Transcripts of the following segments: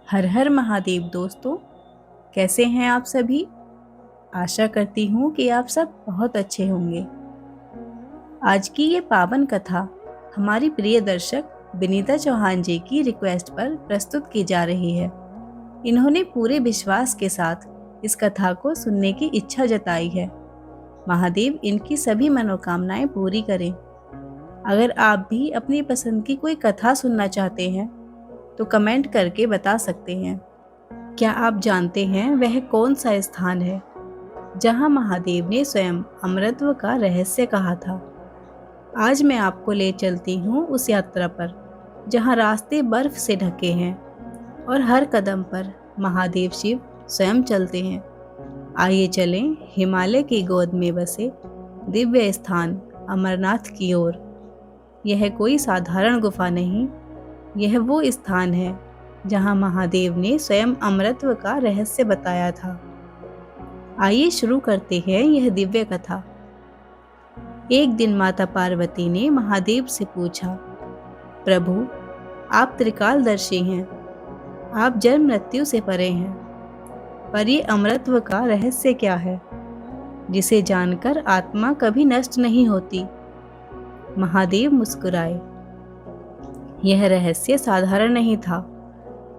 हर हर महादेव दोस्तों, कैसे हैं आप सभी। आशा करती हूँ कि आप सब बहुत अच्छे होंगे। आज की ये पावन कथा हमारी प्रिय दर्शक विनीता चौहान जी की रिक्वेस्ट पर प्रस्तुत की जा रही है। इन्होंने पूरे विश्वास के साथ इस कथा को सुनने की इच्छा जताई है। महादेव इनकी सभी मनोकामनाएं पूरी करें। अगर आप भी अपनी पसंद की कोई कथा सुनना चाहते हैं तो कमेंट करके बता सकते हैं। क्या आप जानते हैं वह कौन सा स्थान है जहां महादेव ने स्वयं अमरत्व का रहस्य कहा था। आज मैं आपको ले चलती हूँ उस यात्रा पर जहां रास्ते बर्फ से ढके हैं और हर कदम पर महादेव शिव स्वयं चलते हैं। आइए चलें हिमालय की गोद में बसे दिव्य स्थान अमरनाथ की ओर। यह कोई साधारण गुफा नहीं, यह वो स्थान है जहां महादेव ने स्वयं अमरत्व का रहस्य बताया था। आइए शुरू करते हैं यह दिव्य कथा। एक दिन माता पार्वती ने महादेव से पूछा, प्रभु, आप त्रिकालदर्शी हैं, आप जन्म मृत्यु से परे हैं, पर ये अमरत्व का रहस्य क्या है जिसे जानकर आत्मा कभी नष्ट नहीं होती। महादेव मुस्कुराए। यह रहस्य साधारण नहीं था।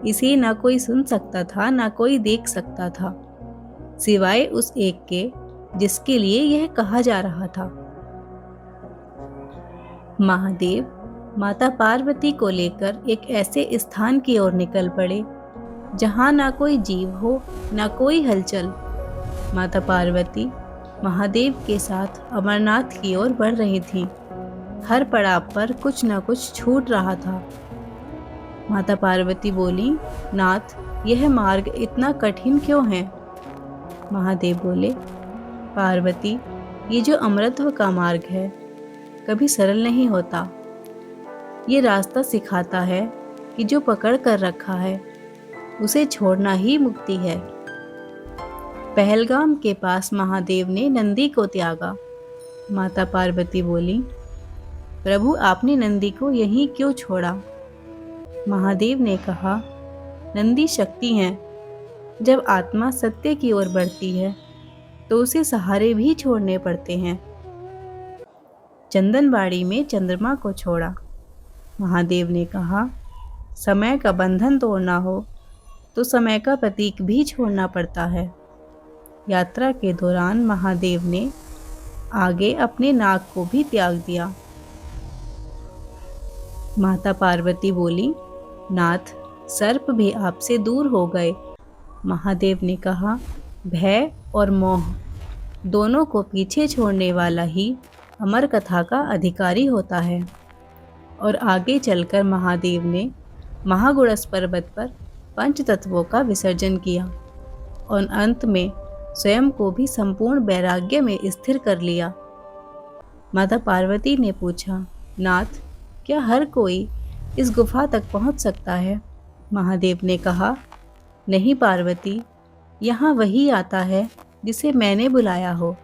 इसे न कोई सुन सकता था, न कोई देख सकता था, सिवाय उस एक के जिसके लिए यह कहा जा रहा था। महादेव माता पार्वती को लेकर एक ऐसे स्थान की ओर निकल पड़े जहां ना कोई जीव हो, ना कोई हलचल। माता पार्वती महादेव के साथ अमरनाथ की ओर बढ़ रही थीं। हर पड़ाव पर कुछ न कुछ छूट रहा था। माता पार्वती बोली, नाथ, यह मार्ग इतना कठिन क्यों है? महादेव बोले, पार्वती, ये जो अमरत्व का मार्ग है कभी सरल नहीं होता। ये रास्ता सिखाता है कि जो पकड़ कर रखा है उसे छोड़ना ही मुक्ति है। पहलगाम के पास महादेव ने नंदी को त्यागा। माता पार्वती बोली, प्रभु, आपने नंदी को यहीं क्यों छोड़ा? महादेव ने कहा, नंदी शक्ति है। जब आत्मा सत्य की ओर बढ़ती है तो उसे सहारे भी छोड़ने पड़ते हैं। चंदनबाड़ी में चंद्रमा को छोड़ा। महादेव ने कहा, समय का बंधन तोड़ना हो तो समय का प्रतीक भी छोड़ना पड़ता है। यात्रा के दौरान महादेव ने आगे अपने नाग को भी त्याग दिया। माता पार्वती बोली, नाथ, सर्प भी आपसे दूर हो गए। महादेव ने कहा, भय और मोह दोनों को पीछे छोड़ने वाला ही अमर कथा का अधिकारी होता है। और आगे चलकर महादेव ने महागुड़स पर्वत पर पंच तत्वों का विसर्जन किया और अंत में स्वयं को भी संपूर्ण वैराग्य में स्थिर कर लिया। माता पार्वती ने पूछा, नाथ, क्या हर कोई इस गुफा तक पहुंच सकता है? महादेव ने कहा, नहीं पार्वती, यहाँ वही आता है जिसे मैंने बुलाया हो।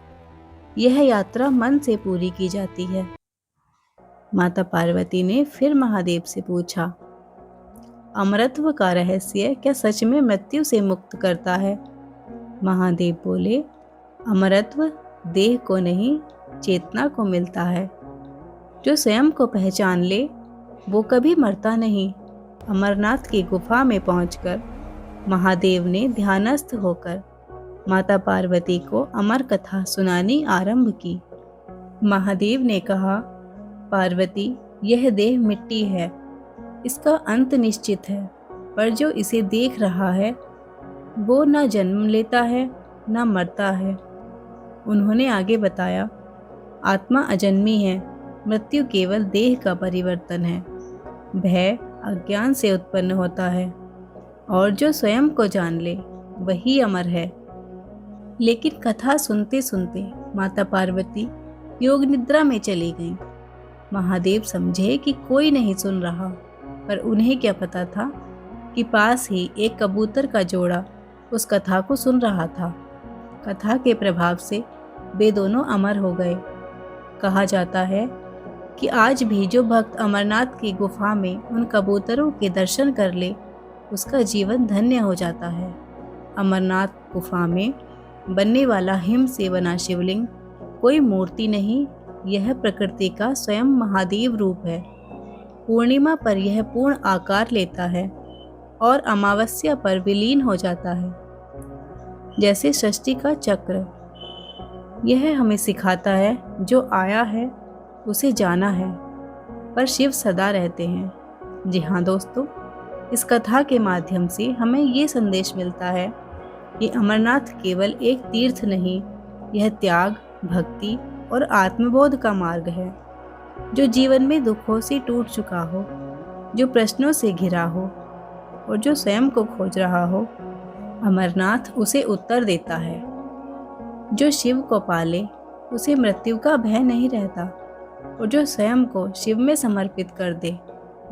यह यात्रा मन से पूरी की जाती है। माता पार्वती ने फिर महादेव से पूछा, अमरत्व का रहस्य क्या सच में मृत्यु से मुक्त करता है? महादेव बोले, अमरत्व देह को नहीं, चेतना को मिलता है। जो स्वयं को पहचान ले वो कभी मरता नहीं। अमरनाथ की गुफा में पहुंचकर महादेव ने ध्यानस्थ होकर माता पार्वती को अमर कथा सुनानी आरंभ की। महादेव ने कहा, पार्वती, यह देह मिट्टी है, इसका अंत निश्चित है, पर जो इसे देख रहा है वो न जन्म लेता है न मरता है। उन्होंने आगे बताया, आत्मा अजन्मी है, मृत्यु केवल देह का परिवर्तन है। भय अज्ञान से उत्पन्न होता है और जो स्वयं को जान ले वही अमर है। लेकिन कथा सुनते सुनते माता पार्वती योग निद्रा में चली गईं। महादेव समझे कि कोई नहीं सुन रहा, पर उन्हें क्या पता था कि पास ही एक कबूतर का जोड़ा उस कथा को सुन रहा था। कथा के प्रभाव से वे दोनों अमर हो गए। कहा जाता है कि आज भी जो भक्त अमरनाथ की गुफा में उन कबूतरों के दर्शन कर ले उसका जीवन धन्य हो जाता है। अमरनाथ गुफा में बनने वाला हिम से बना शिवलिंग कोई मूर्ति नहीं, यह प्रकृति का स्वयं महादेव रूप है। पूर्णिमा पर यह पूर्ण आकार लेता है और अमावस्या पर विलीन हो जाता है, जैसे सृष्टि का चक्र। यह हमें सिखाता है जो आया है उसे जाना है, पर शिव सदा रहते हैं। जी हाँ दोस्तों, इस कथा के माध्यम से हमें ये संदेश मिलता है कि अमरनाथ केवल एक तीर्थ नहीं, यह त्याग, भक्ति और आत्मबोध का मार्ग है। जो जीवन में दुखों से टूट चुका हो, जो प्रश्नों से घिरा हो और जो स्वयं को खोज रहा हो, अमरनाथ उसे उत्तर देता है। जो शिव को पाले उसे मृत्यु का भय नहीं रहता, और जो स्वयं को शिव में समर्पित कर दे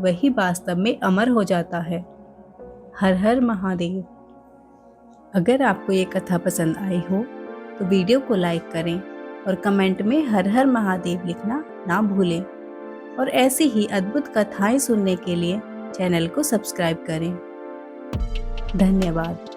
वही वास्तव में अमर हो जाता है। हर हर महादेव। अगर आपको ये कथा पसंद आई हो तो वीडियो को लाइक करें और कमेंट में हर हर महादेव लिखना ना भूलें। और ऐसी ही अद्भुत कथाएं सुनने के लिए चैनल को सब्सक्राइब करें। धन्यवाद।